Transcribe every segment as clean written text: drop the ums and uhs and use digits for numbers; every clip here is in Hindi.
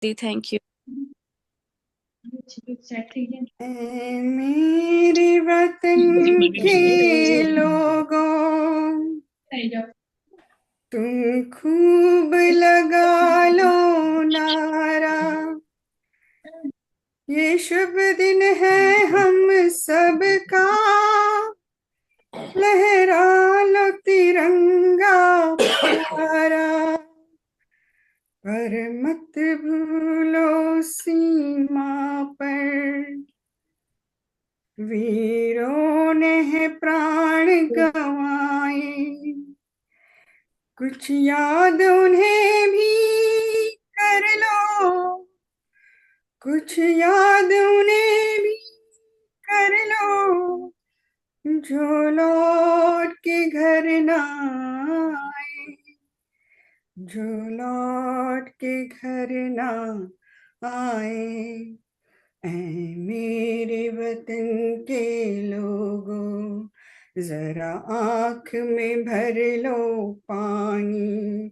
Thank you. मेरे वतन के लोगों, तुम खूब लगा लो नारा, ये शुभ दिन है हम सबका, लहरा लो तिरंगा प्यारा, पर मत भूलो सीमा पर वीरों ने प्राण गंवाए, कुछ याद उन्हें भी कर लो, कुछ याद उन्हें भी कर लो, जो लौट के घर ना आए, जो लौट के घर ना आए। ऐ मेरे वतन के लोगों, जरा आंख में भर लो पानी,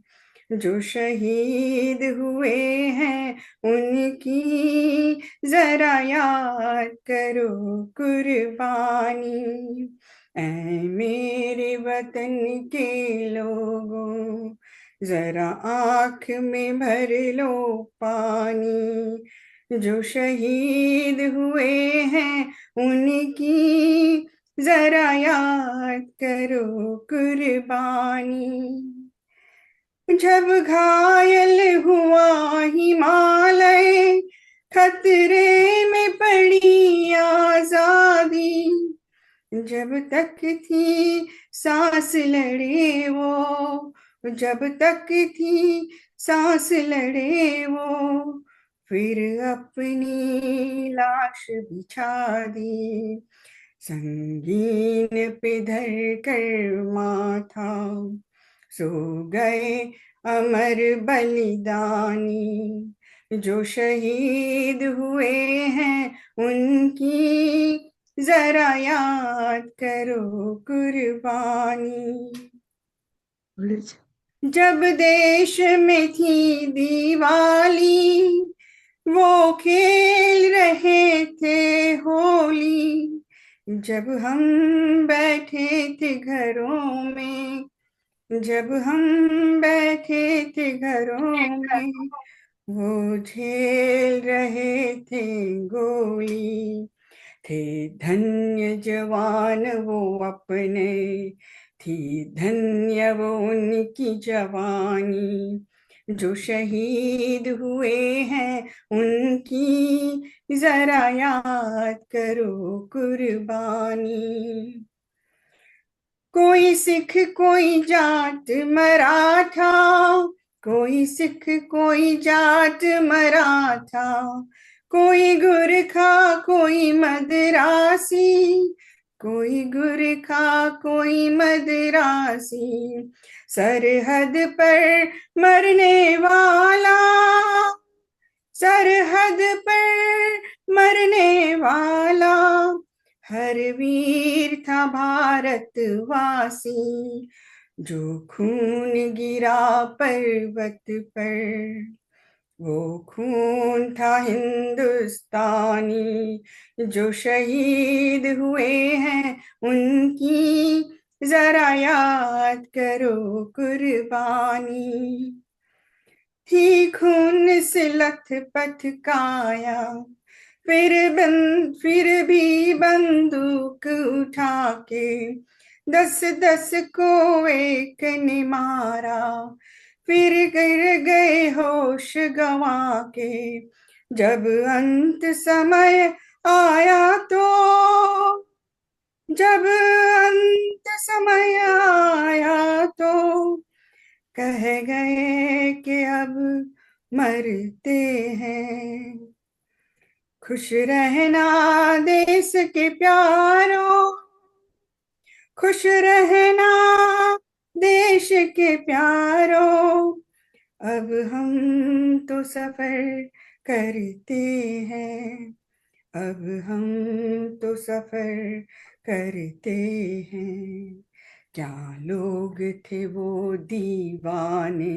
जो शहीद हुए हैं उनकी जरा याद करो कुर्बानी। ऐ मेरे वतन के लोगों, जरा आंख में भर लो पानी, जो शहीद हुए हैं उनकी जरा याद करो कुर्बानी। जब घायल हुआ हिमालय, खतरे में पड़ी आजादी, जब तक थी सांस लड़े वो, जब तक थी सांस लड़े वो, फिर अपनी लाश बिछा दी, संगीन पे धर कर माथा, सो गए अमर बलिदानी, जो शहीद हुए हैं उनकी जरा याद करो कुर्बानी। जब देश में थी दिवाली, वो खेल रहे थे होली, जब हम बैठे थे घरों में, जब हम बैठे थे घरों में, वो झेल रहे थे गोली, थे धन्य जवान वो अपने, थी धन्य वो उनकी जवानी, जो शहीद हुए हैं उनकी जरा याद करो कुर्बानी। कोई सिख कोई जाट मराठा, कोई सिख कोई जाट मराठा, कोई गुरखा कोई मदरासी, कोई गुरखा कोई मदरासी, सरहद पर मरने वाला, सरहद पर मरने वाला, हर वीर था भारतवासी, जो खून गिरा पर्वत पर, वो खून था हिंदुस्तानी, जो शहीद हुए हैं उनकी जरा याद करो कुर्बानी। थी खून से लथपथ काया, फिर भी बंदूक उठा के, दस दस को एक ने मारा, फिर गिर गए होश गंवा के, जब अंत समय आया तो, जब अंत समय आया तो, कह गए कि अब मरते हैं। खुश रहना देश के प्यारों, खुश रहना देश के प्यारों, अब हम तो सफर करते हैं, अब हम तो सफर करते हैं। क्या लोग थे वो दीवाने,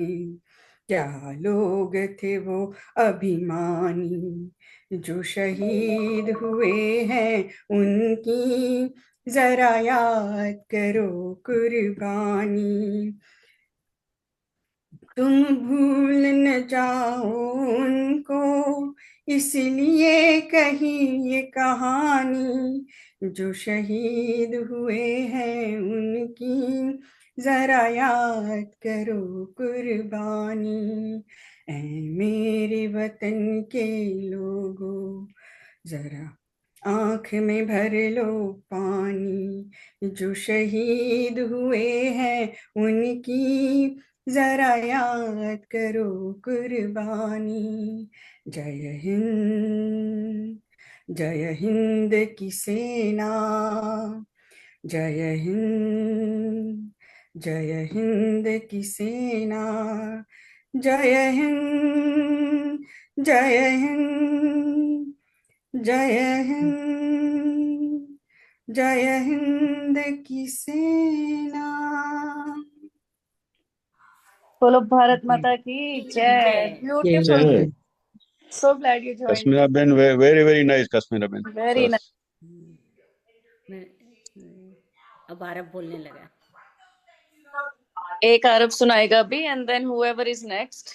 क्या लोग थे वो अभिमानी जो शहीद हुए हैं उनकी जरा याद करो कुर्बानी। तुम भूल न जाओ उनको इसलिए कही ये कहानी जो शहीद हुए हैं उनकी जरा याद करो कुर्बानी। ऐ मेरे वतन के लोगों जरा आंख में भर लो पानी जो शहीद हुए हैं उनकी जरा याद करो कुर्बानी। जय हिंद, जय हिंद की सेना, जय हिंद, जय हिंद की सेना, जय हिंद, जय हिंद, जय हिंद, जय हिंद की सेना। बोलो भारत माता की जय। Beautiful. So glad you joined. Kasmira Ben, very, very nice, Kasmira Ben. Very nice. अब आरब बोलने लगा। एक अरब सुनाएगा अभी and then whoever is next.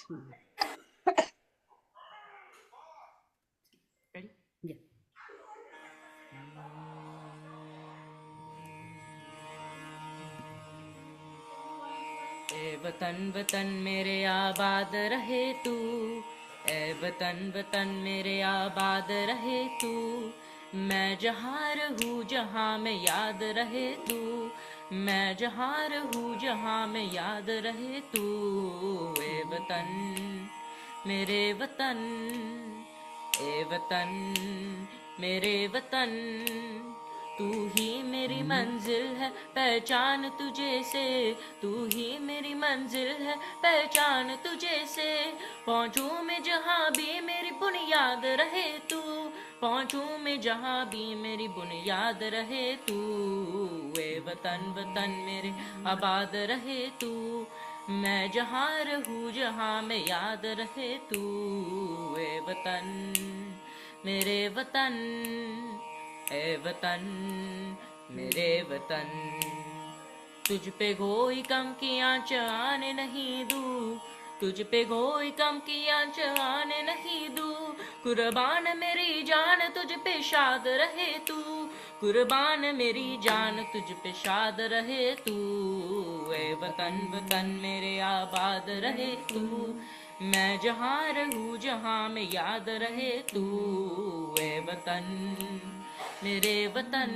ए वतन वतन मेरे आबाद रहे तू, ए वतन वतन मेरे आबाद रहे तू, मैं जहाँ रहूँ जहाँ में याद रहे तू, मैं जहाँ रहूँ जहाँ में याद रहे तू। ए वतन मेरे वतन, ए वतन मेरे वतन, तू ही मेरी मंजिल है पहचान तुझे से, तू ही मेरी मंजिल है पहचान तुझे से। पहुँचूं मैं जहाँ भी मेरी बुनियाद रहे तू, पहुँचूं मैं जहाँ भी मेरी बुनियाद रहे तू। ए वतन वतन मेरे आबाद रहे तू, मैं जहाँ रहूँ जहाँ में याद रहे तू। ए वतन मेरे वतन, ए वतन मेरे वतन, तुझ पे कोई कम की आँच आने नहीं दूँ, तुझ पे कोई कम की आँच आने नहीं दूँ। कुर्बान मेरी जान तुझ पे शाद रहे तू, कुर्बान मेरी जान तुझ पे शाद रहे तू। ए वतन वतन मेरे आबाद रहे तू, मैं जहाँ रहूँ जहाँ में याद रहे तू। ए वतन मेरे वतन,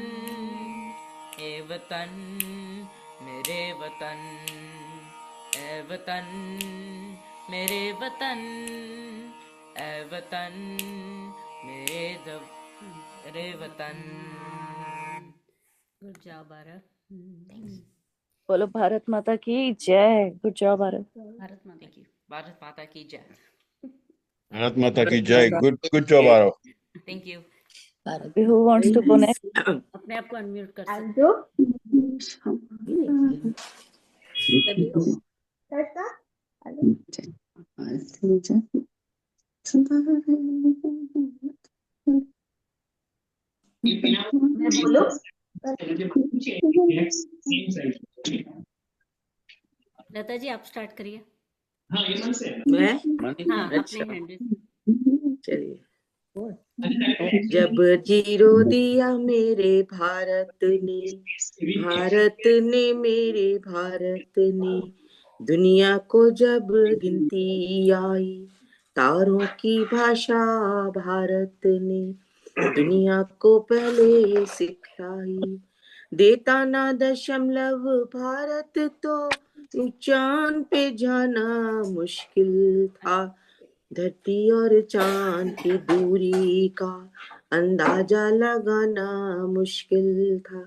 ए वतन मेरे वतन, ए वतन मेरे वतन, ए वतन मेरे वतन। Good job Aarav. बोलो भारत माता की जय। Good job Aarav. भारत माता की, भारत माता की जय। Bharat Mata ki jai. Good job, Arav. Thank you. Who wants to go next? अपने आप को अनम्यूट कर सकते हो। बोलो। लता जी आप स्टार्ट करिए। मैं हाँ अच्छा। अपने हैंड चलिए। जब जीरो दिया मेरे भारत ने, भारत ने मेरे भारत ने, दुनिया को जब गिनती आई, तारों की भाषा भारत ने दुनिया को पहले सिखाई। देता ना दशमलव भारत तो चांद पे जाना मुश्किल था, धरती और चांद की दूरी का अंदाजा लगाना मुश्किल था।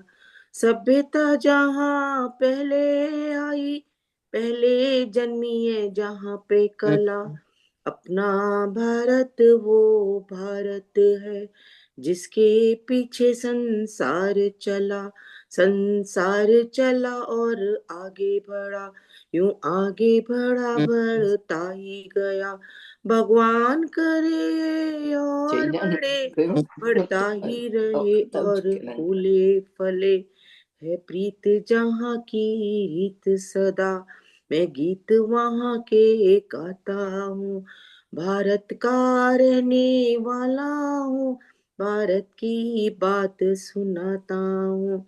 सभ्यता जहाँ पहले आई, पहले जन्मी है जहाँ पे कला, अपना भारत वो भारत है जिसके पीछे संसार चला, संसार चला और आगे बढ़ा। यूं आगे बढ़ा बढ़ता ही गया, भगवान करे और बढ़े, बढ़ता ही रहे और फूले फले। है प्रीत जहाँ की रीत सदा, मैं गीत वहाँ के गाता हूँ। भारत का रहने वाला हूँ, भारत की बात सुनाता हूँ।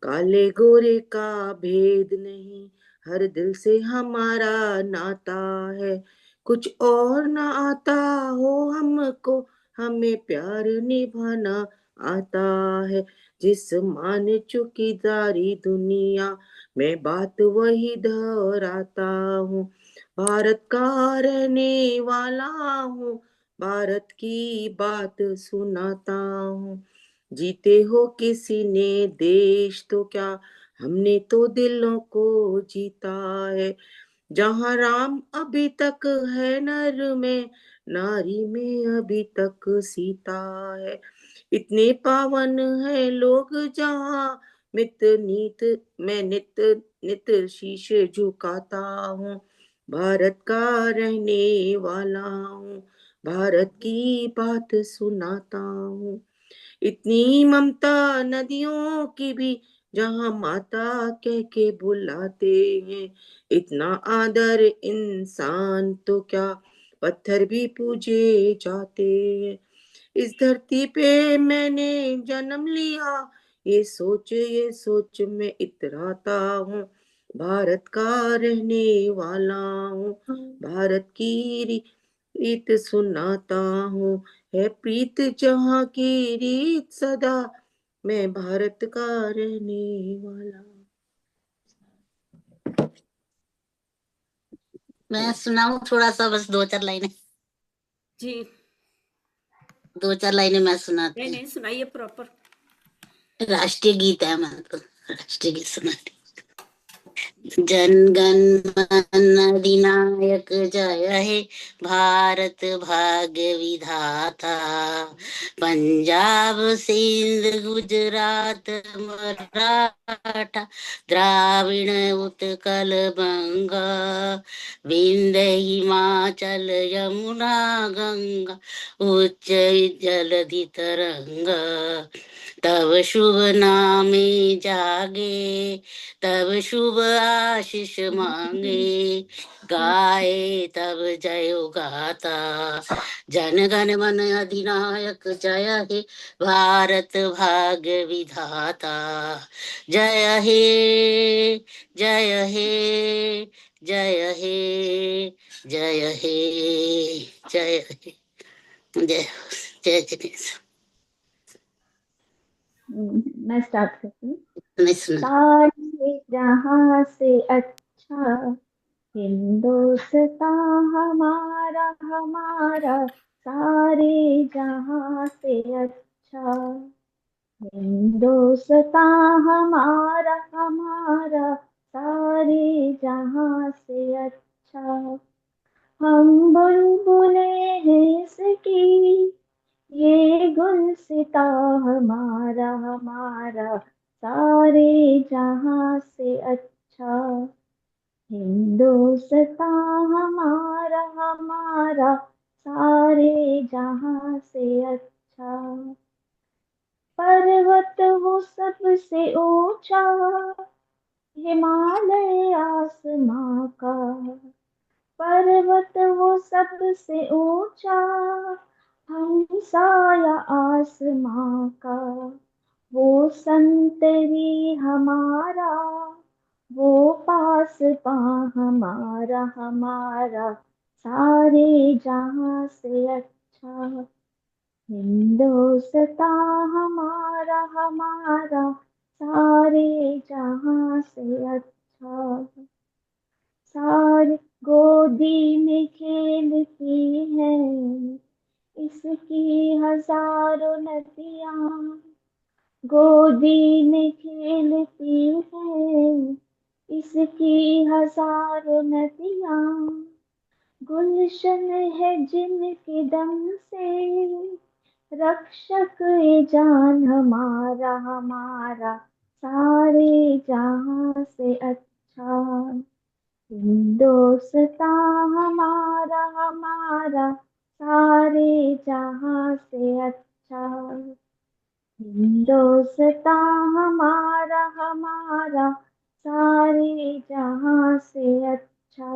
काले गोरे का भेद नहीं, हर दिल से हमारा नाता है। कुछ और ना आता हो हमको, हमें प्यार निभाना आता है। जिस मान चुकीदारी दुनिया में बात वही दोहराता हूँ। भारत का रहने वाला हूँ, भारत की बात सुनाता हूँ। जीते हो किसी ने देश तो क्या, हमने तो दिलों को जीता है। जहाँ राम अभी तक है नर में, नारी में अभी तक सीता है। इतने पावन है लोग जहाँ, मित नीत मैं नित नित शीश झुकाता हूँ। भारत का रहने वाला हूँ, भारत की बात सुनाता हूँ। इतनी ममता नदियों की भी, जहाँ माता कह के बुलाते हैं। इतना आदर इंसान तो क्या, पत्थर भी पूजे जाते हैं। इस धरती पे मैंने जन्म लिया, ये सोच मैं इतराता हूँ। भारत का रहने वाला हूँ, भारत की रीत सुनाता हूँ। है प्रीत जहाँ की रीत सदा, मैं भारत का रहने वाला। मैं सुनाऊं थोड़ा सा, बस 2-4 लाइनें। जी 2-4 लाइनें मैं सुनाती नहीं हूँ। नहीं सुनाइए प्रॉपर। राष्ट्रीय गीत है, मैं तो राष्ट्रीय गीत सुनाती। जन गण मन अधिनायक जय हे, भारत भाग्य विधाता। पंजाब सिंध गुजरात मराठा, द्राविण उत्कल बंगा, विंध्य हिमाचल यमुना गंगा, उच्च जलधि तरंगा। तब शुभ नामे जागे, तब शुभ आशीष मांगे, गाए तब जय गाता। जन गण मन अधिनायक जय हे, भारत भाग्य विधाता। जय हे जय हे जय हे जय हे जय हे। जय जय जगदीश। मैं स्टार्ट करती हूँ। मैं सुना। सारे जहाँ से अच्छा हिंदुस्तान हमारा हमारा, सारे जहाँ से अच्छा हिंदुस्तान हमारा हमारा, सारे जहाँ से अच्छा। हम बुलबुले हैं इसकी, ये गुलसिता हमारा हमारा, सारे जहाँ से अच्छा हिंदुस्तान हमारा हमारा, सारे जहाँ से अच्छा। पर्वत वो सबसे ऊंचा, हिमालय आसमां का। पर्वत वो सबसे ऊंचा, हम साया आसमां का। वो संतरी हमारा, वो पास पा हमारा हमारा, सारे जहाँ से अच्छा हिंदुस्तान हमारा हमारा, सारे जहाँ से अच्छा। सारी गोदी में खेलती है, इसकी हजारों नदियाँ। गोदी में खेलती है, इसकी हजारों नदियाँ। गुलशन है जिनके दम से, रक्षक ये जान हमारा हमारा, सारे जहाँ से अच्छा हिंदुस्तान हमारा हमारा सारे जहां से अच्छा। हिंदुस्तान हमारा हमारा सारे जहां से अच्छा।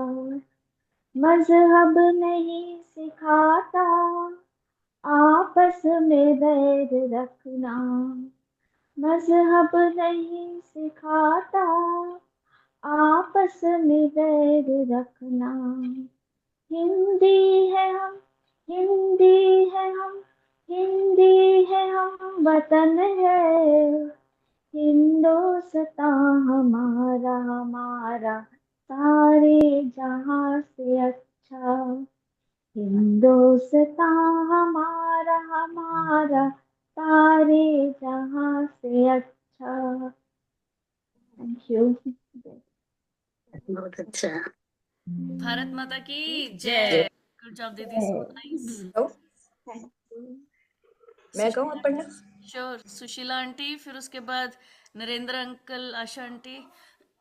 मजहब नहीं सिखाता आपस में बैर रखना। मजहब नहीं सिखाता आपस में बैर रखना। हिंदी है हम, हिंदी है हम, हिंदी है हम, वतन है हिंदुस्तान हमारा हमारा सारे जहां से अच्छा। हिंदुस्तान हमारा हमारा सारे जहां से अच्छा। Thank you. बहुत अच्छा। भारत माता की जय। गुड जॉब दीदी, सो नाइस। मैं कहूँ अब पढ़ना? श्योर। सुशीला आंटी, फिर उसके बाद Narendra uncle, Asha aunty,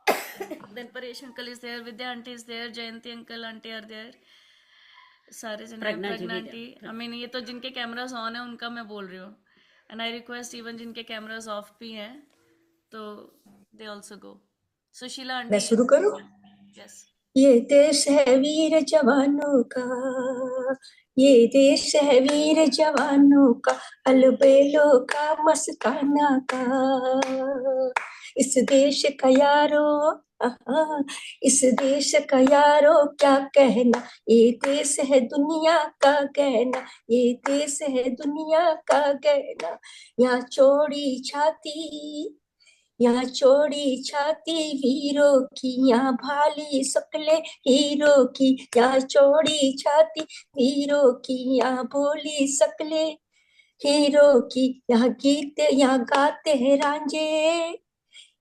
then Paresh uncle is there, Vidya aunty is there, Jayanti uncle aunty are there, सारे जने, प्रज्ञा आंटी। आई मीन ये तो जिनके कैमरास ऑन है उनका मैं बोल रही हूँ, एंड आई रिक्वेस्ट इवन जिनके कैमरास ऑफ भी हैं तो दे आल्सो गो। सुशीला मैं आंटी। शुरू करूँ? यस। ये देश है वीर जवानों का, ये देश है वीर जवानों का, अलबेलों का मस्ताना का। इस देश का यारो, इस देश का यारो क्या कहना, ये देश है दुनिया का गहना, ये देश है दुनिया का गहना। यहाँ चौड़ी छाती, यहाँ चौड़ी छाती वीरों की, यहाँ भाली शक्लें हीरो की। यहाँ चौड़ी छाती वीरों की, यहाँ भोली शक्लें हीरो की। यहाँ गीत यहाँ गाते हैं रांझे,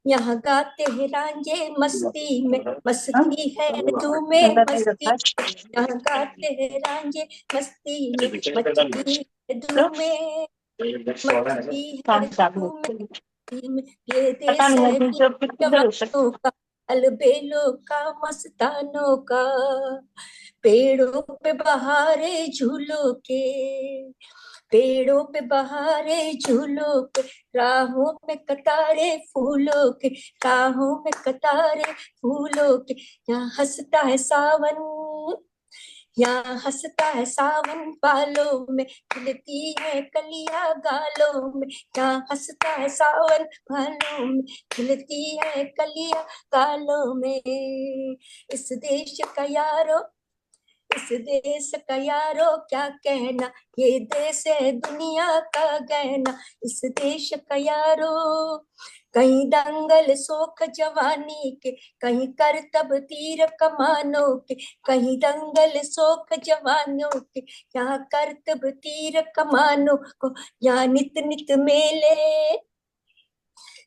यहाँ गाते हैं रांझे मस्ती में, मस्ती है तुम्हें मस्ती। यहाँ गाते हैं रांझे मस्ती में, मस्ती है तुम्हें, मस्ती है तुम्हें। ये देश है जवानों का, अलबेलों का मस्तानों का। पेड़ों पे बहारे झूलों के, पेड़ों पे बहारे झूलों के, राहों में कतारे फूलों के, राहों में कतारे फूलों के। यहाँ हंसता है सावन, यहाँ हंसता है सावन बालों में, खिलती है कलियां गालों में। यहाँ हंसता है सावन बालों में, खिलती है कलियां गालों में। इस देश का यारो, इस देश का यारो क्या कहना, ये देश है दुनिया का गहना। इस देश का यारो, कहीं दंगल शोक जवानी के, कहीं करतब तीर कमानों के, कहीं दंगल शोक जवानों के, यहाँ करतब तीर कमानों को। यहाँ नित नित मेले,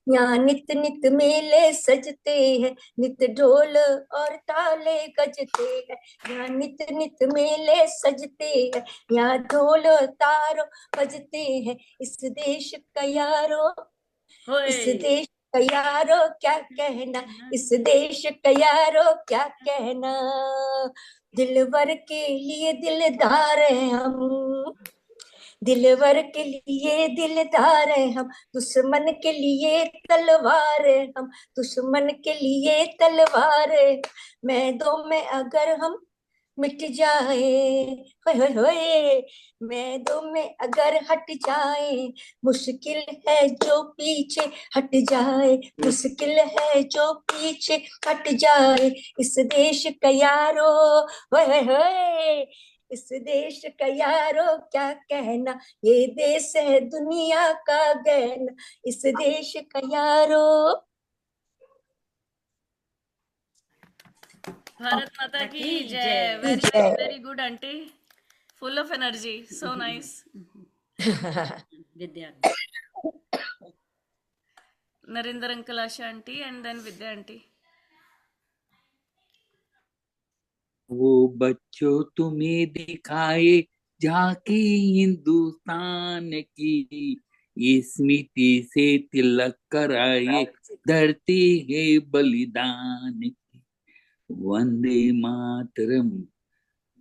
यहाँ नित नित मेले सजते हैं, नित ढोल और ताले गजते हैं। यहाँ नित नित मेले सजते हैं, यहाँ ढोल और तारो बजते हैं। इस देश का यारो, इस देश का यारो क्या कहना, इस देश का यारो क्या कहना। दिलवर के लिए दिलदार हैं हम, दिलवर के लिए दिलदार हैं हम, दुश्मन के लिए तलवार है हम, दुश्मन के लिए तलवार है। मैदों में अगर हम मिट जाए, होए मैदों में अगर हट जाए, मुश्किल है जो पीछे हट जाए, मुश्किल है जो पीछे हट जाए। इस देश का यारो, होए इस देश का यारो क्या कहना, ये देश है दुनिया का गहना। इस देश का यारो। भारत माता की जय। Very very very good aunty, full of energy, so nice. Vidya. Narendra uncle, Asha aunty, and then Vidya aunty. वो बच्चों तुम्हें दिखाए झांकी हिंदुस्तान की, ये स्मृति से तिलक कराए धरती है बलिदान की। वंदे मातरम,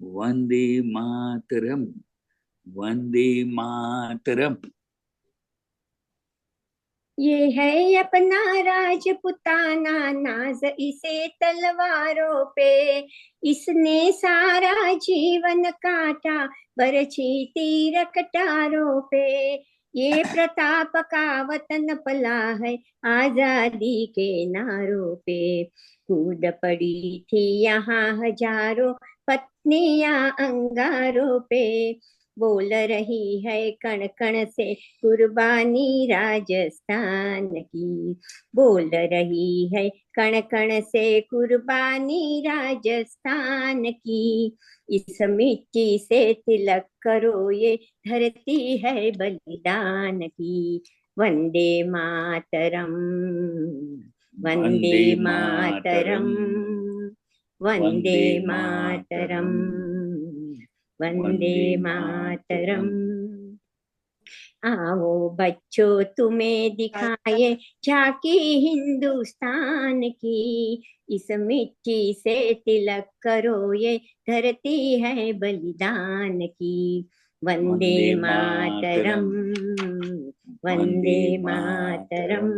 वंदे मातरम, वंदे मातरम। ये है अपना राजपुताना, नाज इसे तलवारों पे, इसने सारा जीवन काटा, बरछी तीर कटारों पे। ये प्रताप का वतन पला है, आजादी के नारों पे। कूद पड़ी थी यहाँ हजारों पत्नियां अंगारों पे, बोल रही है कण कण से कुर्बानी राजस्थान की, बोल रही है कण कण से कुर्बानी राजस्थान की। इस मिट्टी से तिलक करो, ये धरती है बलिदान की। वंदे मातरम, वंदे मातरम, वंदे मातरम, वंदे मातरम। आओ बच्चों तुम्हें दिखाए झांकी हिंदुस्तान की, इस मिट्टी से तिलक करो, ये धरती है बलिदान की। वंदे मातरम, वंदे मातरम।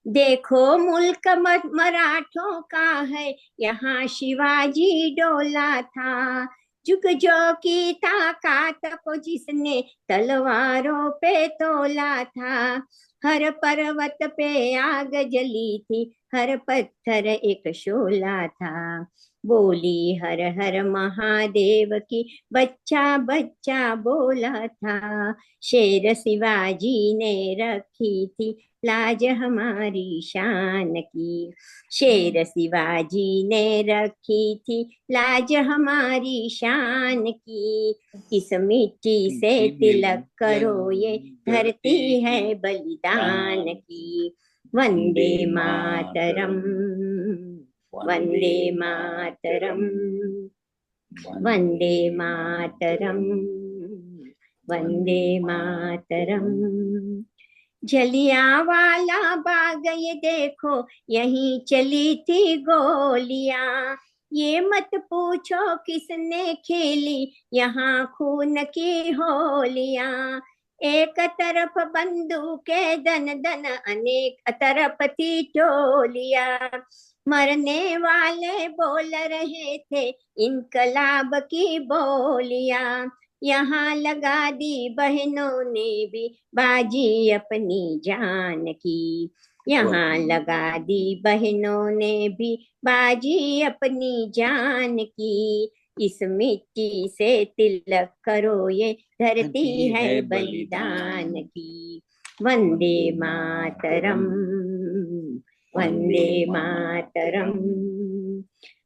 देखो मुल्क मराठों का है, यहाँ शिवाजी डोला था। जुग जो की ताकत को जिसने तलवारों पे तोला था। हर पर्वत पे आग जली थी, हर पत्थर एक शोला था। बोली हर हर महादेव की, बच्चा बच्चा बोला था। शेर शिवाजी ने रखी थी लाज हमारी शान की, शेर शिवाजी ने रखी थी लाज हमारी शान की। इस मिट्टी से तिलक करो, ये धरती है बलिदान की। वंदे मातरम, वंदे मातरम, वंदे मातरम, वंदे मातरम। जलियांवाला बाग ये देखो, यहीं चली थी गोलियां। ये मत पूछो किसने खेली यहाँ खून की होलियां। एक तरफ बंदूकें दन दन, अनेक तरफ थी टोलियां। मरने वाले बोल रहे थे इनकलाब की बोलियां। यहाँ लगा दी बहनों ने भी बाजी अपनी जान की, यहाँ लगा दी बहनों ने भी बाजी अपनी जान की। इस मिट्टी से तिलक करो, ये धरती है बलिदान की। वंदे मातरम, वंदे मातरम।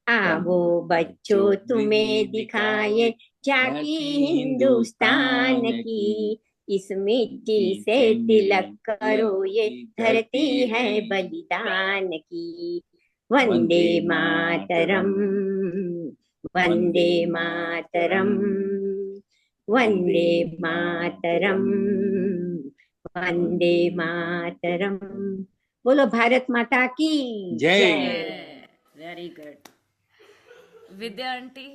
आओ बच्चों तुम्हें दिखाए झांकी हिंदुस्तान की, इस मिट्टी से तिलक करो, ये धरती है बलिदान की। वंदे मातरम, वंदे मातरम, वंदे मातरम, वंदे मातरम। बोलो भारत माता की जय। वेरी गुड विद्या आंटी।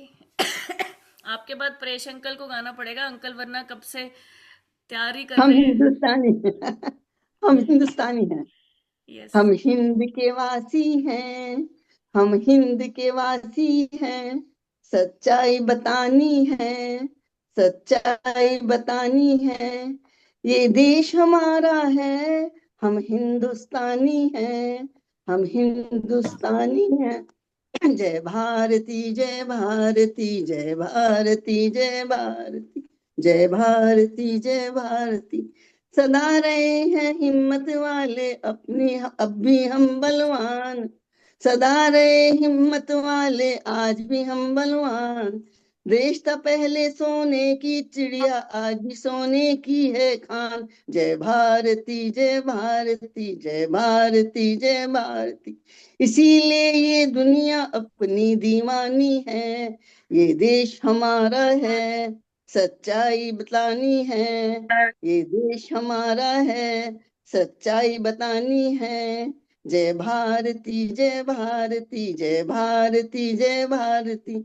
आपके बाद परेश अंकल को गाना पड़ेगा अंकल, वरना कब से तैयारी कर हम रहे हैं। हिंदुस्तानी हम हिंदुस्तानी हैं। यस हम हिंद के वासी हैं, हम हिंद के वासी हैं। सच्चाई बतानी है, सच्चाई बतानी है। ये देश हमारा है, हम हिंदुस्तानी हैं, हम हिंदुस्तानी हैं। जय भारती, जय भारती, जय भारती, जय भारती, जय भारती, जय भारती। सदा रहे हैं हिम्मत वाले अपनी, अब भी हम बलवान। सदा रहे हिम्मत वाले, आज भी हम बलवान। देश था पहले सोने की चिड़िया, आज भी सोने की है खान। जय भारती, जय भारती, जय भारती, जय भारती। इसीलिए ये दुनिया अपनी दीवानी है, ये देश हमारा है, सच्चाई बतानी है। ये देश हमारा है, सच्चाई बतानी है। जय भारती जय भारती जय भारती जय भारती।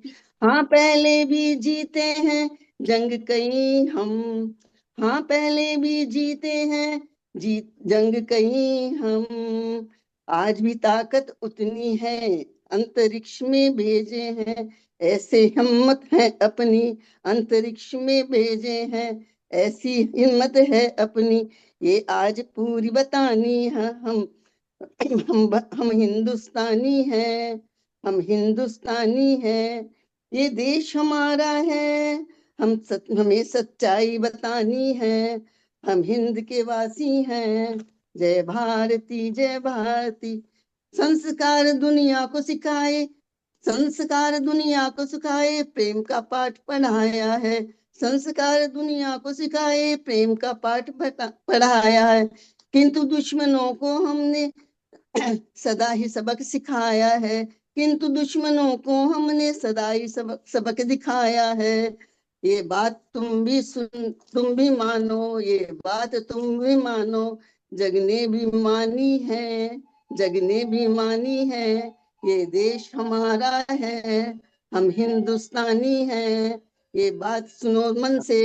हाँ पहले भी जीते हैं जंग कई हम, हाँ पहले भी जीते हैं जीत जंग कई हम। आज भी ताकत उतनी है अंतरिक्ष में भेजे हैं, ऐसे हिम्मत है अपनी अंतरिक्ष में भेजे हैं, ऐसी हिम्मत है अपनी ये आज पूरी बतानी है। हम हिंदुस्तानी हैं, हम हिंदुस्तानी हैं, ये देश हमारा है, हमें सच्चाई बतानी है, हम हिंद के वासी हैं। जय भारती जय भारती। संस्कार दुनिया को सिखाए, संस्कार दुनिया को सिखाए, प्रेम का पाठ पढ़ाया है, संस्कार दुनिया को सिखाए, प्रेम का पाठ पढ़ाया है। किंतु दुश्मनों को हमने सदा ही सबक सिखाया है, किंतु दुश्मनों को हमने सदा ही सबक दिखाया है। ये बात तुम भी मानो, ये बात तुम भी मानो, जग ने भी मानी है, जग ने भी मानी है, ये देश हमारा है, हम हिंदुस्तानी हैं। ये बात सुनो मन से,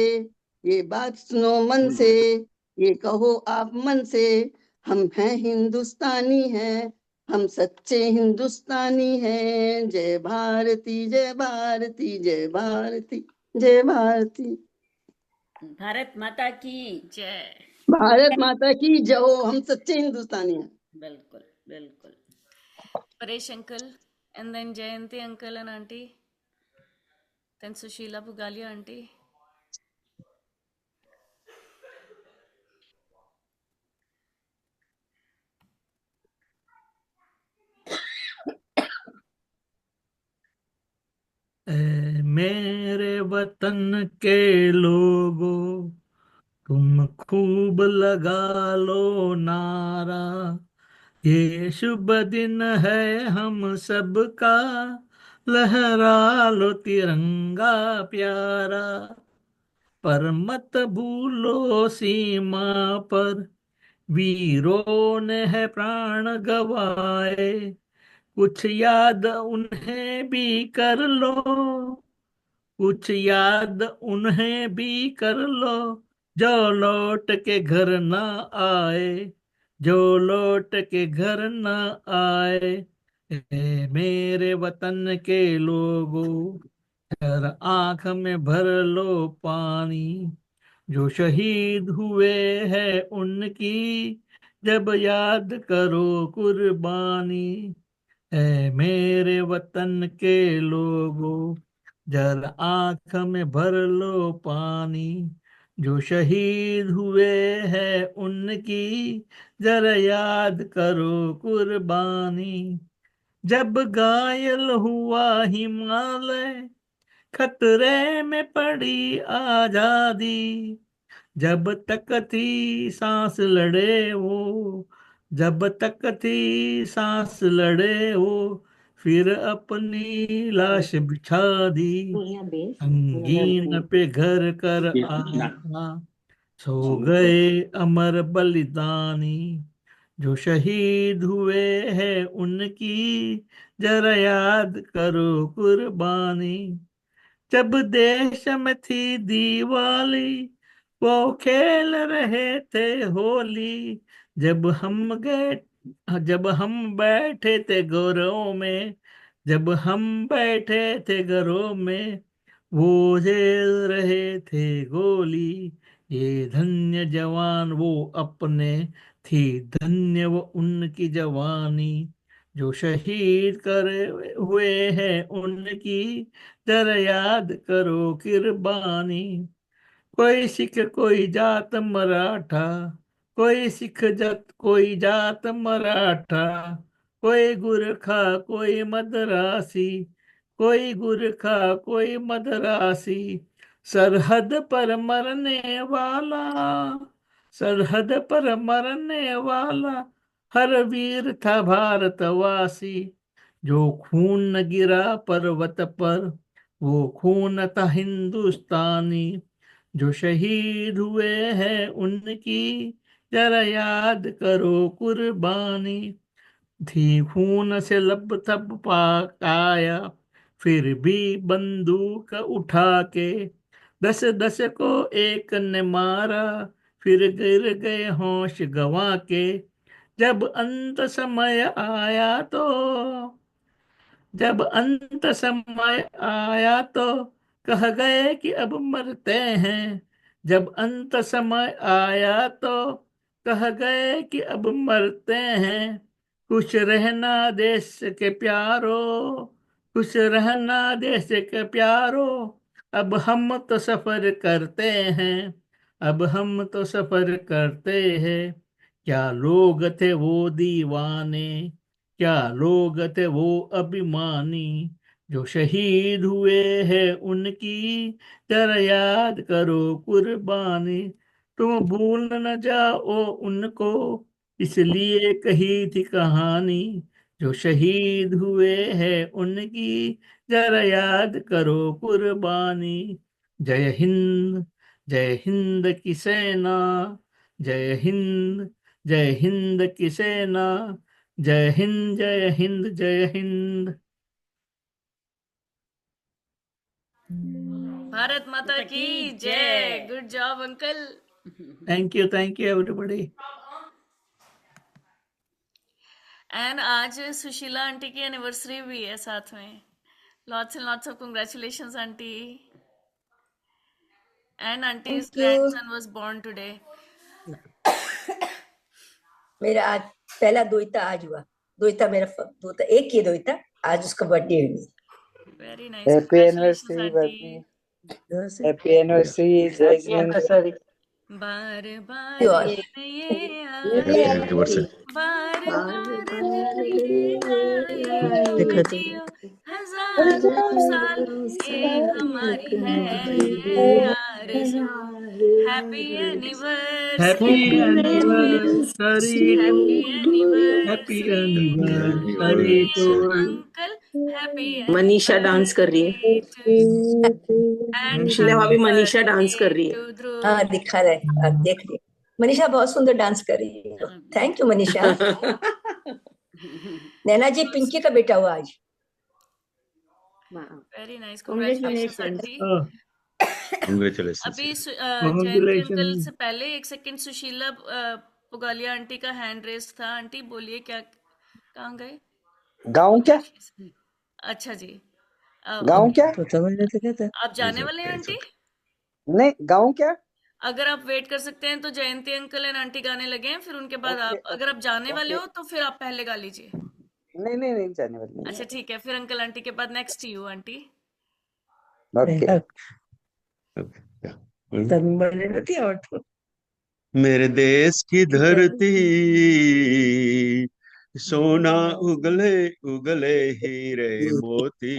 ये बात सुनो मन से, ये कहो आप मन से, हम हैं हिंदुस्तानी हैं, हम सच्चे हिंदुस्तानी हैं। जय भारती जय भारती जय भारती जय भारती। भारत माता की जय। भारत माता की जय हो, हम सच्चे हिंदुस्तानी हैं। बिल्कुल बिल्कुल। Paresh uncle and then Jayanti uncle and auntie, then Sushila Pugalia auntie. मेरे वतन के लोगों तुम खूब लगा लो नारा, ये शुभ दिन है हम सबका, लहरा लो तिरंगा प्यारा। पर मत भूलो सीमा पर वीरों ने है प्राण गवाए, कुछ याद उन्हें भी कर लो, कुछ याद उन्हें भी कर लो, जो लौट के घर ना आए, जो लौट के घर ना आए। ए मेरे वतन के लोगों, हर आंख में भर लो पानी, जो शहीद हुए हैं उनकी जब याद करो कुर्बानी। है मेरे वतन के लोगों, जल आंख में भर लो पानी, जो शहीद हुए हैं उनकी जरा याद करो कुर्बानी। जब घायल हुआ हिमालय, खतरे में पड़ी आजादी, जब तक थी सांस लड़े वो, जब तक थी सांस लड़े वो, फिर अपनी लाश बिछा दी, संगीन पे घर कर आया, सो गए अमर बलिदानी, जो शहीद हुए हैं उनकी जरा याद करो कुर्बानी। जब देश में थी दिवाली, वो खेल रहे थे होली, जब हम बैठे थे घरों में, जब हम बैठे थे घरों में, वो झेल रहे थे गोली। ये धन्य जवान वो अपने, थी धन्य वो उनकी जवानी, जो शहीद करे हुए हैं उनकी जरा याद करो कुर्बानी। कोई सिख कोई जात मराठा, कोई सिख जात कोई जात मराठा, कोई गुरखा कोई मदरासी, कोई गुरखा कोई मदरासी, सरहद पर मरने वाला, सरहद पर मरने वाला, हर वीर था भारतवासी। जो खून न गिरा पर्वत पर, वो खून था हिंदुस्तानी, जो शहीद हुए हैं उनकी जरा याद करो कुर्बानी। थी खून से लबथब पाया, फिर भी बंदूक उठा के 10-10 को एक ने मारा, फिर गिर गए होश गंवा के। जब अंत समय आया तो जब अंत समय आया तो कह गए कि अब मरते हैं। जब अंत समय आया तो कह गए कि अब मरते हैं। खुश रहना देश के प्यारो, खुश रहना देश के प्यारो, अब हम तो सफर करते हैं, अब हम तो सफर करते हैं। क्या लोग थे वो दीवाने, क्या लोग थे वो अभिमानी, जो शहीद हुए हैं उनकी जरा याद करो कुर्बानी। तुम भूल न जाओ उनको, इसलिए कही थी कहानी, जो शहीद हुए हैं उनकी जरा याद करो कुर्बानी। जय हिंद, जय हिंद की सेना, जय हिंद, जय हिंद की सेना, जय हिंद, जय हिंद, जय हिंद। भारत माता की जय। Good job uncle. Thank you everybody. And आज सुशीला आंटी की एनिवर्सरी भी है साथ में। Lots and lots of congratulations aunty. And aunties thank you. Grandson was born today. मेरा आज पहला दोहिता आज हुआ। दोहिता मेरा दोहिता एक ही दोहिता, आज उसका बर्थडे हुई। Very nice. Happy congratulations anniversary aunty. बर्नी, हैप्पी एनिवर्सरी जय जिनेंद्र। बार बार और दिन ये हैप्पी आए, एनिवर्सरी। बार बार बार बार दिन ये आए, जियो हजारों साल ये हमारी है आरज़ू। Happy happy anniversary, anniversary to, happy anniversary to. Uncle. Happy Manisha dance कर रही है। एंड सुशीला भाभी मनीषा डांस कर रही है। ध्रुव। हाँ दिखा रहे, आप देख रही। मनीषा बहुत सुंदर डांस कर रही है। Thank you Manisha. नैना जी पिंकी का बेटा हुआ आज। Very nice. Congratulations. Congratulations aunty. Congratulations. अभी जयंती अंकल से पहले एक सेकंड सुशीला पुगालिया आंटी का हैंड रेस था। आंटी बोलिए, क्या कहाँ गए? गाँव क्या? अच्छा जी। गाँव क्या? आप जाने वाले हैं आंटी? नहीं, गाँव क्या? अगर आप वेट कर सकते हैं तो जयंती अंकल एंड आंटी गाने लगे हैं, फिर उनके बाद आप, अगर आप जाने वाले हो तो फिर आप पहले गा लीजिए। नहीं जाने वाली। अच्छा ठीक है, फिर अंकल आंटी के बाद नेक्स्ट यू आंटी। ओके। मेरे देश की धरती सोना उगले उगले हीरे मोती,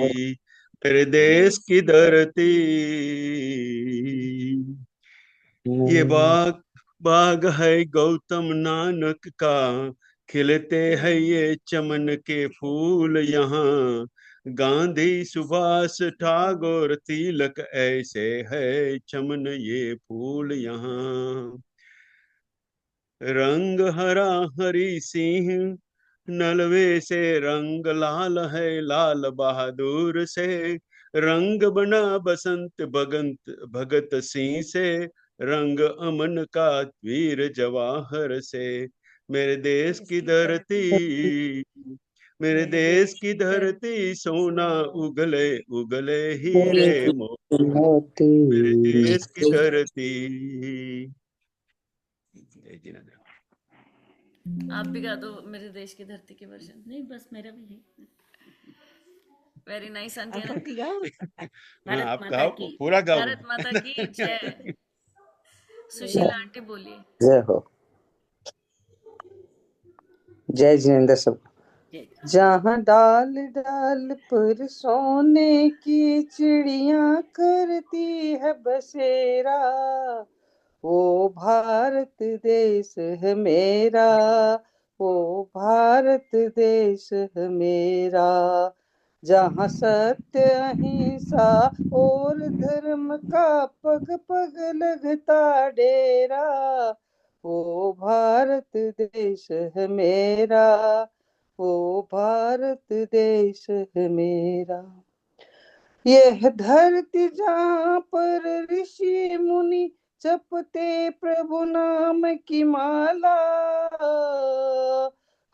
मेरे देश की धरती। ये बाग बाग है गौतम नानक का, खिलते हैं ये चमन के फूल यहाँ। गांधी सुभाष ठाकुर तिलक ऐसे है चमन ये फूल यहाँ। रंग हरा हरी सिंह नलवे से, रंग लाल है लाल बहादुर से, रंग बना बसंत भगत भगत सिंह से, रंग अमन का वीर जवाहर से। मेरे देश की धरती, मेरे देश की धरती सोना उगले उगले हीरे मोती, मेरे देश की धरती। आप भी गा दो मेरे देश की धरती के वर्जन। नहीं बस मेरा भी है। Very nice aunty. आप गाओ, पूरा गाओ। भारत माता की जय। सुशीला आंटी बोलिए। जय हो, जय जिनेंद्र सब। जहाँ डाल डाल पर सोने की चिड़िया करती है बसेरा, वो भारत देश है मेरा, वो भारत देश है मेरा। जहाँ सत्य अहिंसा और धर्म का पग पग लगता डेरा, वो भारत देश है मेरा, ओ भारत देश है मेरा। यह धरती जहाँ पर ऋषि मुनि जपते प्रभु नाम की माला।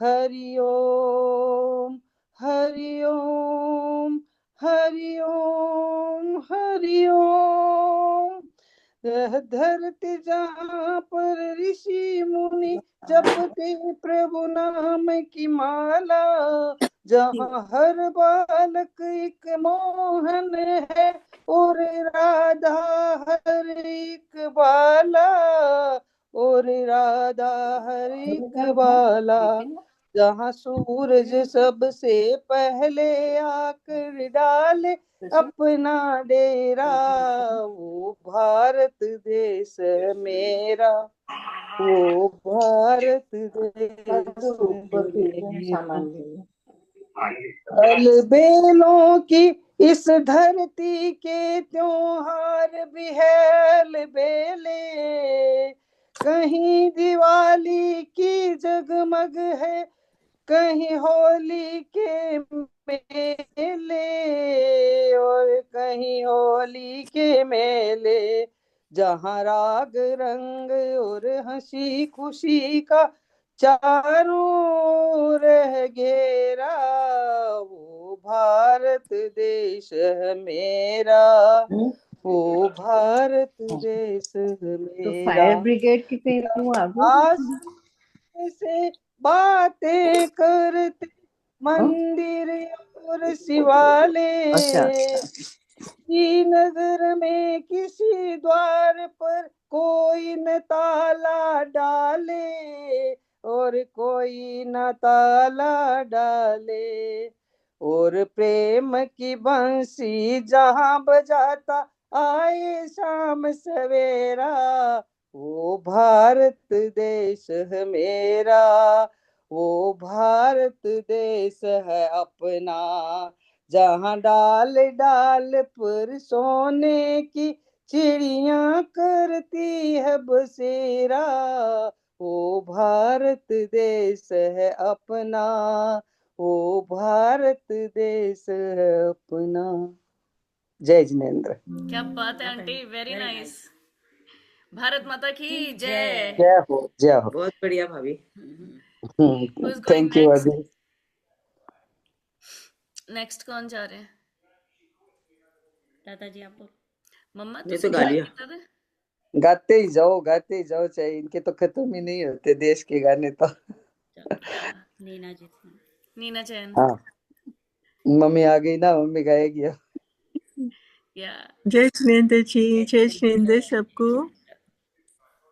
हरि ओम हरि ओम हरि ओम हरि ओम। यह धरती जहाँ पर ऋषि मुनि जपते प्रभु नाम की माला। जहाँ हर बालक एक मोहन है और राधा हर एक बाला। और राधा हर एक बाला। जहाँ सूरज सबसे पहले आकर डाले अपना डेरा। वो भारत देश है मेरा। वो भारत देश है मेरा। अलबेलों की इस धरती के त्योहार भी है अलबेले। कहीं दिवाली की जगमग है, कहीं होली के मेले और कहीं होली के मेले। जहाँ राग रंग और हंसी खुशी का चारों ओर है घेरा। वो भारत देश है मेरा। वो भारत देश है तो मेरा। फायर ब्रिगेड की कहीं आज से बातें करते मंदिर और शिवालय। श्रीनगर में किसी द्वार पर कोई न ताला डाले और कोई न ताला डाले। और प्रेम की बंसी जहाँ बजाता आए शाम सवेरा। वो भारत देश है मेरा। वो भारत देश है अपना। जहाँ डाल डाल पर सोने की चिड़िया करती है बसेरा। वो भारत देश है अपना। वो भारत देश है अपना। जय जिनेन्द्र। क्या बात है आंटी, वेरी नाइस। भारत माता की जय। जय हो जय हो। बहुत बढ़िया भाभी। Who's going thank you next? अभी। नेक्स्ट कौन जा रहे हैं? दादाजी आप बोलो। मम्मा ये तो तुम गा लिया। गाते ही जाओ चाहे इनके तो खत्म ही नहीं होते देश के गाने तो। नीना जी नीना जैन। हाँ मम्मी आ गई ना, मम्मी गाएगी अब। या जय जिनेन्द्र जी, जय जिनेन्द्र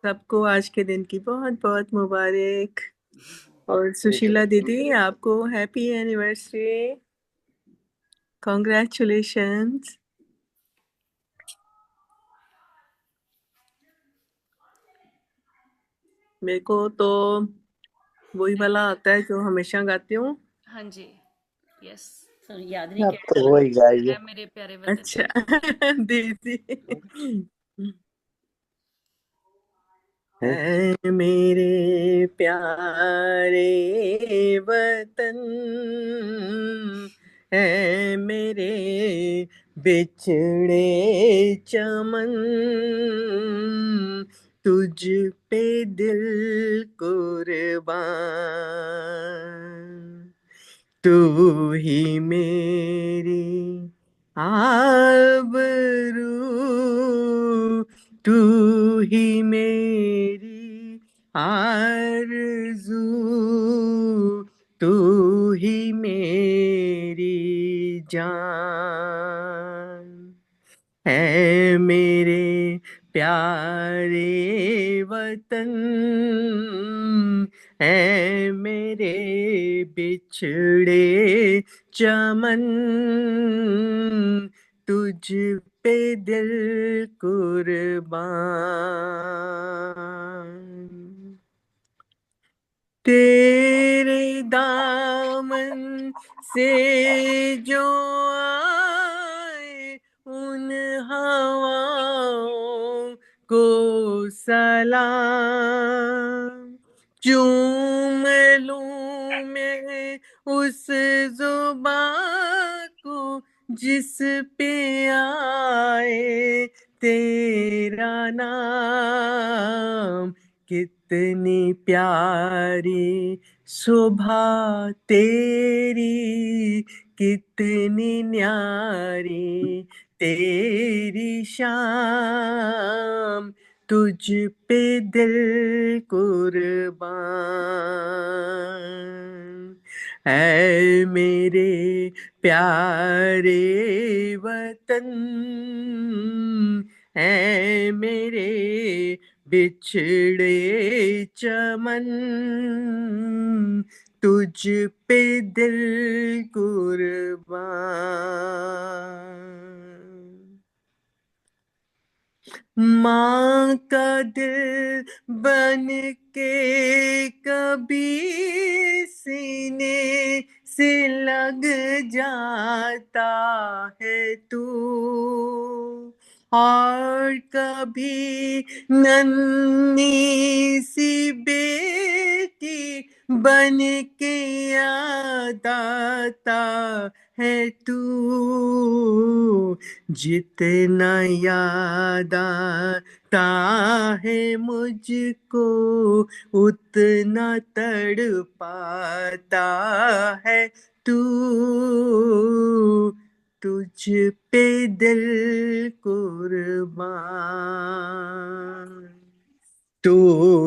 सबको आज के दिन की बहुत बहुत मुबारक। और सुशीला दीदी आपको हैप्पी एनिवर्सरी, कॉन्ग्रेचुलेशंस। मेरे को तो वही वाला आता है जो हमेशा गाती हूँ। हाँ जी, यस। याद नहीं अब तो वही गाइए। मेरे प्यारे वतन। अच्छा दीदी। है मेरे प्यारे वतन, है मेरे बिछड़े चमन, तुझ पे दिल कुर्बान, तू ही मेरी आबरू, तू ही मेरी आरज़ू, तू ही मेरी जान, है मेरे प्यारे वतन, है मेरे बिछड़े चमन, तुझ पे दिल कुर्बान, तेरे दामन से जो आए उन हवाओं को सलाम, चूम लूं मैं जुबां को जिस पे आए तेरा नाम, कितनी प्यारी शोभा तेरी, कितनी न्यारी तेरी शाम, तुझ पे दिल कुर्बान। ऐ मेरे प्यारे वतन, ऐ मेरे बिछड़े चमन, तुझ पे दिल कुर्बान। माँ का दिल बन के कभी सीने से लग जाता है तू, और कभी नन्ही सी बेटी बन के याद आता है तू, जितना याद आता है मुझको उतना तड़पाता है तू, तुझ पे दिल कुर्बान। तू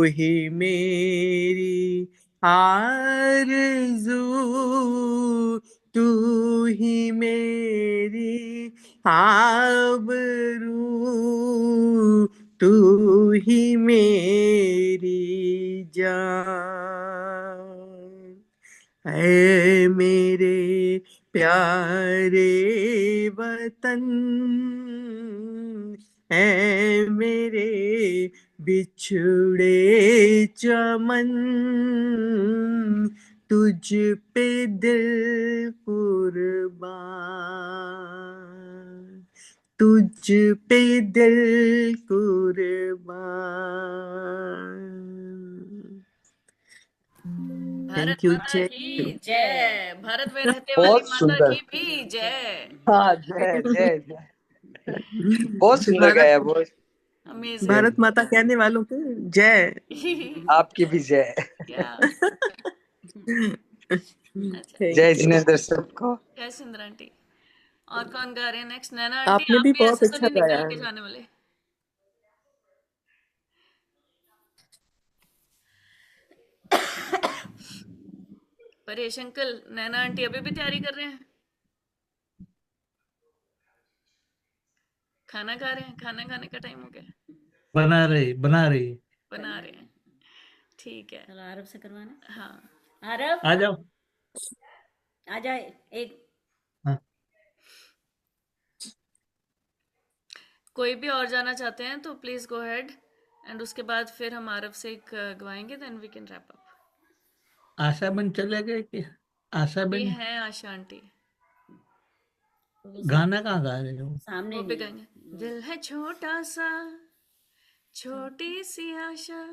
ही मेरी आरज़ू, तू ही मेरी आबरू, तू ही मेरी जान। ऐ मेरे प्यारे वतन, ऐ मेरे बिछड़े चमन, तुझ पे दिल कुर्बान, तुझ पे दिल कुर्बान। Bharat thank you. माता जय की जय, भारत में रहते वाली बहुत माता सुंदर। की भी जय। हाँ, जय जय जय। बहुत सुंदर भारत गाया, बहुत। अमेजिंग। भारत माता कहने वालों के जय। आपकी भी जय। क्या अच्छा, जय जिनेंद्र सबको। जय सुंदर आंटी। और कौन गा रहे हैं नेक्स्ट? नैना आंटी, आपने आप भी भी बहुत ऐसे तो अच्छा नहीं गाया निकल के है। जाने वाले? परेश अंकल, नैना आंटी अभी भी तैयारी कर रहे हैं? खाना खा रहे हैं? खाना खाने का टाइम हो गया? बना रही बना रहे हैं, ठीक है। चलो आरव से करवाना। हाँ, आरव आ जाओ। आ जाए एक। कोई भी और जाना चाहते हैं तो प्लीज गो हेड, एंड उसके बाद फिर हम आरव से एक गवाएंगे, then we can wrap up. Asha बन चले गए कि आशा ये बन है आशा आंटी। गाना कहाँ गा रहे हो? सामने वो भी गाएंगे। दिल है छोटा सा, छोटी सी आशा,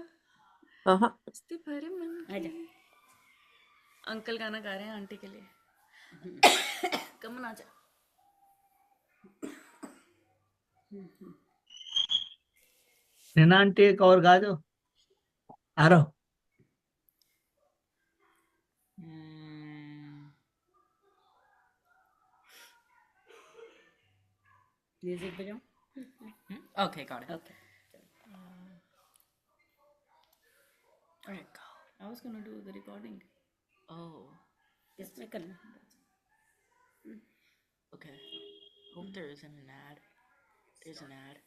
मस्ती भरे मन की। अंकल गाना गा रहे हैं आंटी के लिए। कमन आ जा। नैना आंटी एक और गा दो। आ रहा हूँ। म्यूजिक बजाओ। Okay, got it. Okay. Alright, go. I was gonna do the recording. Oh, इसमें करना। okay. Hope there isn't an ad. There's an ad.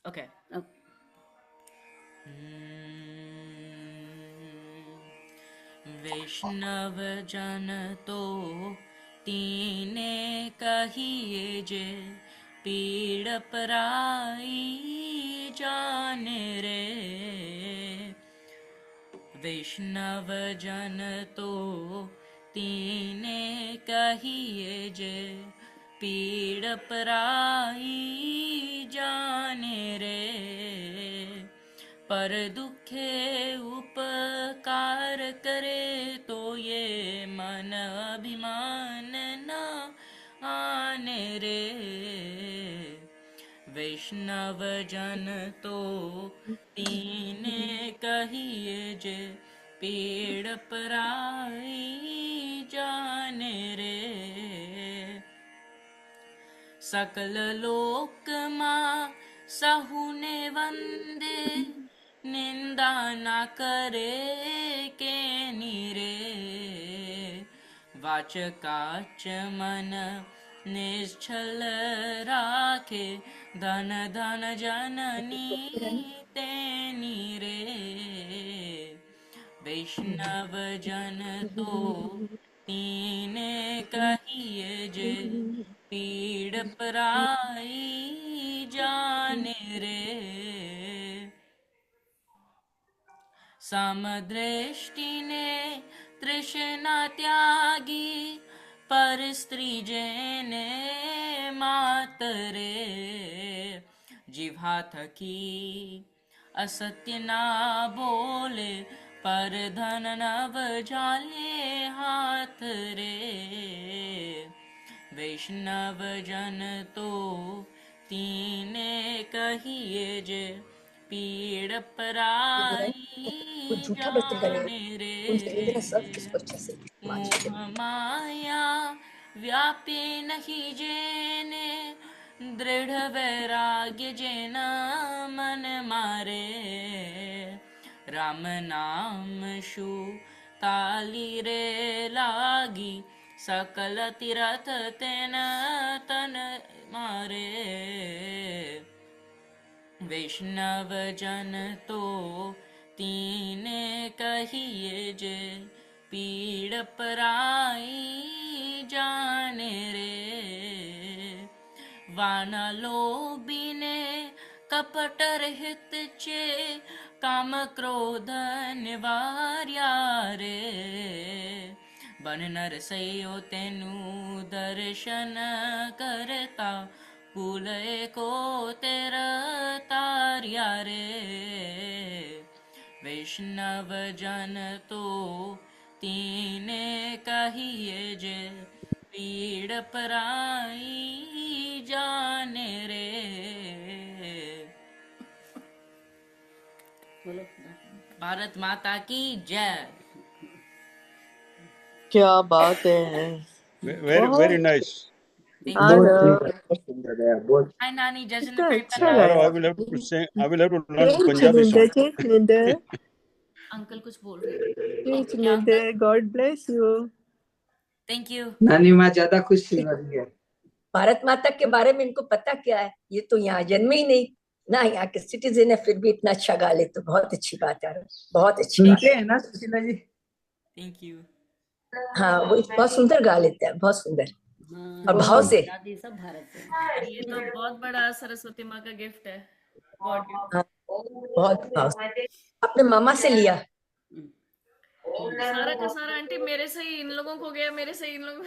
Okay. वैष्णव जन तो तीने कहिए जे, पीड़ पराई जाने रे। वैष्णव जन तो तीने कहिए जे, पीड़ पराई जाने रे, पर दुखे उपकार करे तो ये मन अभिमान न आने रे। वैष्णव जन तो तीने कहिए जे, पीड़ पराई जाने रे। सकल लोक मां सहुने वंदे, निंदा ना करे के नीरे। वाच काच मन निश्चल राखे, धन धन जननी तेनी रे। वैष्णव जन तो तीने कहिए जे, पीड़ पराई जाने रे। समदृष्टि ने तृष्णा त्यागी, पर स्त्री जेने मातरे। जिह्वा थकी असत्य ना बोले, पर धन नव जाले हाथ रे। वैष्णव जन तो तीने कहिए जे, पीड़ पराई जाने रे। मोह माया व्यापे नहीं जेने, दृढ़ वैराग्य जेना मन मारे। राम नाम शु ताली रे लागी, सकल तीरथ तेन तन मारे। वैष्णव जन तो तीने कहिए जे, पीड़ पराई जाने रे। वानलो बिने कपट रहित चे, काम क्रोध निवार्या रे। बन नर सयो तेनु दर्शन करता, पुलय को तेरा तार्या रे। वैष्णव जन तो तीने कहिए जे, पीड़ पराई जाने रे। भारत माता की जय। क्या बात है। Very nice. Hi Nani, just in the paper. Tomorrow I will have to sing. I will have to learn Punjabi song. Uncle कुछ बोल रहे थे। God bless you. Thank you. नानी माँ ज्यादा खुशी हो रही है। भारत माता के बारे में इनको पता क्या है? ये तो यहाँ जन्मे ही नहीं ना, यहाँ के सिटीजन है, फिर भी इतना अच्छा गा ले तो बहुत अच्छी बात है, बहुत अच्छी बात है ना सुशीला जी। Thank you. हाँ, वो बहुत सुंदर गा लेते हैं, बहुत सुंदर और भाव से। दादी सब भारत से। ये तो बहुत बड़ा सरस्वती माँ का गिफ्ट है। God gift. हाँ, बहुत भाव से। अपने मामा से लिया सारा का सारा आंटी मेरे से ही इन लोगों को गया, मेरे से ही इन लोगों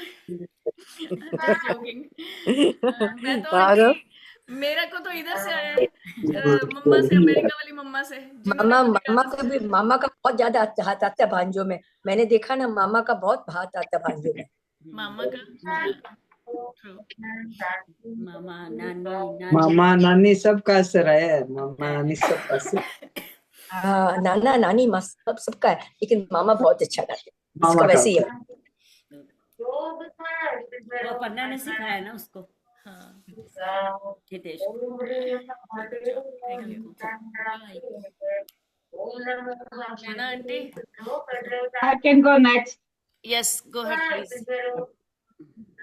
जोकिंग। मैं तो आंटी, मेरा को तो इधर से आया है, मम्मा से, अमेरिका वाली मम्मा से। मामा का बहुत ज्यादा हाथ आता है भांजों में। मैंने देखा ना, मामा का बहुत हाथ आता है भांजों में। मामा का मामा नानी सबका असर है। मामा नानी सबका असर। हाँ, नाना नानी माँ सबका है, लेकिन मामा बहुत अच्छा गाते हैं। इसका वैसे ही है। वो पन्ना ने सिखाया ना उसको। हाँ, हितेश। नैना aunty, I can go next. Yes, go ahead please.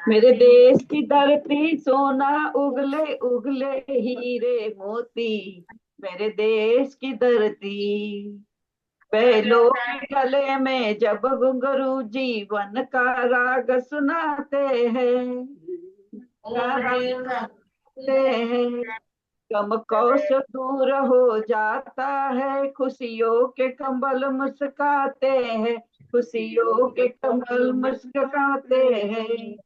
मेरे देश की धरती सोना उगले उगले हीरे मोती, मेरे देश की धरती। बैलों के गले में जब घुंघरू जीवन का राग सुनाते हैं, गम कौश दूर हो जाता है, खुशियों के कंबल मुस्काते हैं, खुशियों के कंबल मुस्काते हैं।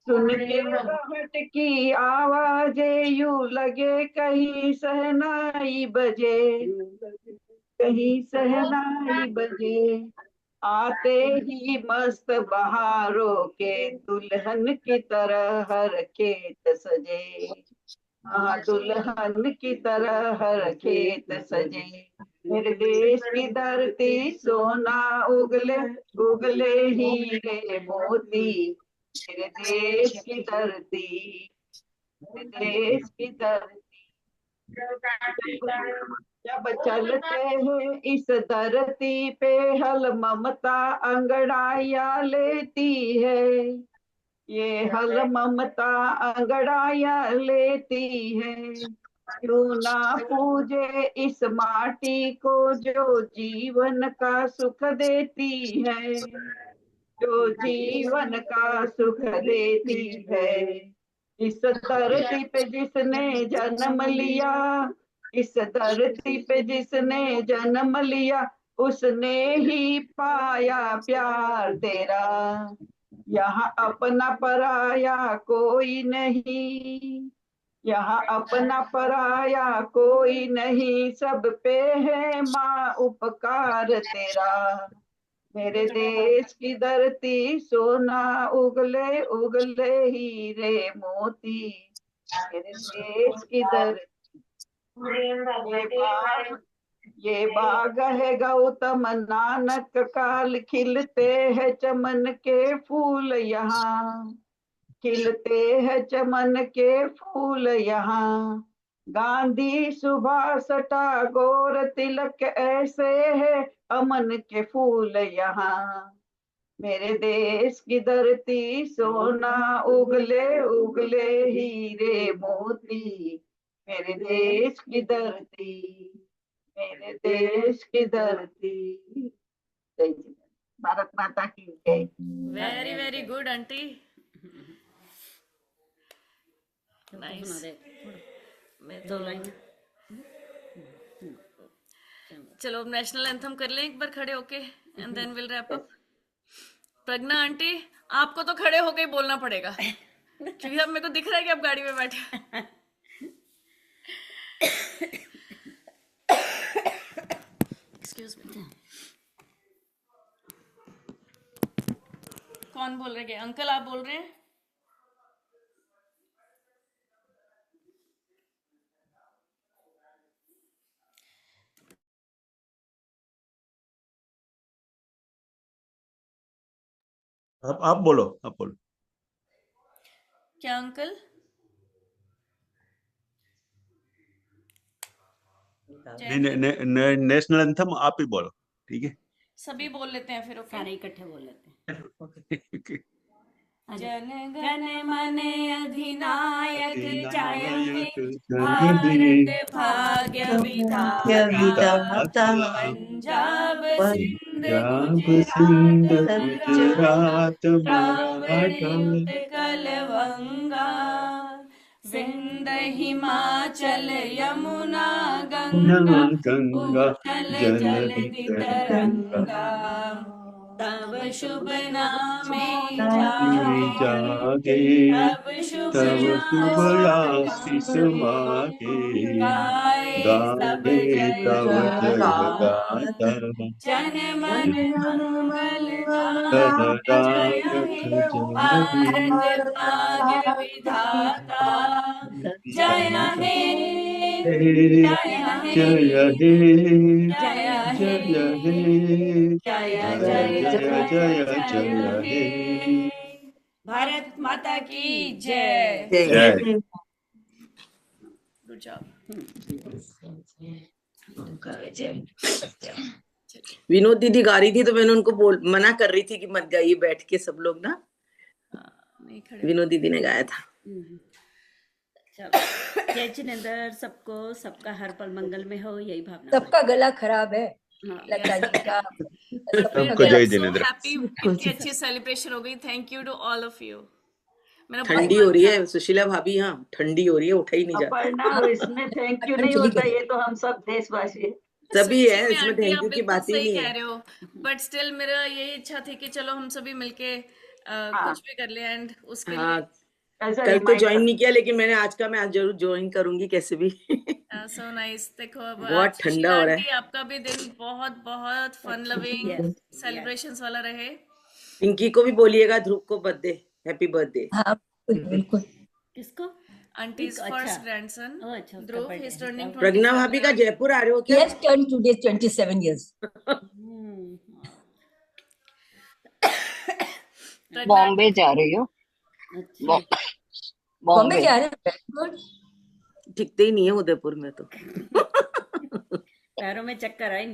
सुन के आहट की आवाजें यूं लगे कहीं सहनाई बजे, कहीं सहनाई बजे। आते ही मस्त बहारों के दुल्हन की तरह हर खेत सजे, हाँ दुल्हन की तरह हर खेत सजे। मेरे देश की धरती सोना उगले उगले हीरे मोती, मेरे देश की धरती, मेरे देश की धरती। जब चलते हैं इस धरती पे हल ममता अंगड़ाइया लेती है, ये हल ममता अंगड़ाइया लेती है। क्यों ना पूजे इस माटी को जो जीवन का सुख देती है, जो जीवन का सुख देती है। इस धरती पे जिसने जन्म लिया, इस धरती पे जिसने जन्म लिया, उसने ही पाया प्यार तेरा। यहाँ अपना पराया कोई नहीं, यहाँ अपना पराया कोई नहीं, सब पे है माँ उपकार तेरा। मेरे देश की धरती सोना उगले उगले हीरे मोती, मेरे देश की धरती। ये बाग है गौतम नानक काल, खिलते हैं चमन के फूल यहाँ, खिलते हैं चमन के फूल यहाँ। गांधी सुभाष टैगोर तिलक ऐसे है अमन के फूल यहाँ। मेरे देश की धरती सोना उगले उगले हीरे मोती, मेरे देश की धरती, मेरे देश की धरती। भारत माता की जय। Very very good aunty, nice. मैं तो चलो नेशनल एंथम कर लें एक बार खड़े होके, and then will wrap up. Pragya aunty, आपको तो खड़े होके ही बोलना पड़ेगा क्योंकि अब मेरे को दिख रहा है कि आप गाड़ी में बैठे। एक्सक्यूज मी, कौन बोल रहे हैं? अंकल आप बोल रहे हैं? आप बोलो, आप बोलो। क्या अंकल? नेशनल एंथम आप ही बोलो, ठीक है? सभी बोल लेते हैं फिर, सारे इकट्ठे बोल लेते Okay. जन गण मन अधिनायक जय हे भारत भाग्य विधाता, पंजाब सिंध गुजरात मराठा उत्कल गंगा, विंध्य हिमाचल यमुना गंगा उज्जल जलधि तरंगा, तब शुभ नामे जागे, तब शुभ आशीष मागे, गाए तब जय गाथा, जन मन मंगल जय हे भारत भाग्य विधाता, जय हे जय हे जय हे जय जय जय हे। भारत माता की जय। जय। Good job. विनोद दीदी गा रही थी तो मैंने उनको मना कर रही थी कि मत गाइए बैठ के सब लोग ना। विनोद दीदी ने गाया था। जय जिनेंद्र, सबको सबका हर पल मंगल में हो, यही भावना। सबका गला खराब है लता जी का। सबको जय जिनेंद्र। हैप्पी, इतनी अच्छी सेलिब्रेशन हो गई। Thank you to all of you. ठंडी हो रही है सुशीला भाभी, यहाँ ठंडी हो रही है, उठा ही नहीं जाता। अपर्णा, इसमें थैंक यू नहीं होता, ये तो हम सब देशवासी सभी है, इसमें थैंक यू की बात ही नहीं है। कह रहे हो, बट स्टिल मेरा यही इच्छा थी कि चलो हम सभी मिलके कुछ भी कर लिया एंड उसके हाँ लिए कल तो ज्वाइन नहीं किया, लेकिन मैंने आज का मैं आज जरूर ज्वाइन करूंगी कैसे भी। So nice. देखो अब बहुत आज ठंडा सुशीला हो रहा आंटी, है। आपका भी दिन बहुत बहुत फन लविंग सेलिब्रेशंस वाला रहे। पिंकी को भी बोलिएगा, ध्रुव को बर्थडे, हैप्पी बर्थडे। हाँ बिल्कुल। किसको? आंटीज फर्स्ट ग्रैंडसन अच्छा, उसका ध्रुव birthday इज टर्निंग प्रज्ञा भाभी का जयपुर आ रहे हो क्या? He has turned today 27 years. Bombay जा रही हो? बॉम्बे जा रहे हो? Good. टिकते ही नहीं है उदयपुर में तो। पैरों में चक्कर आई।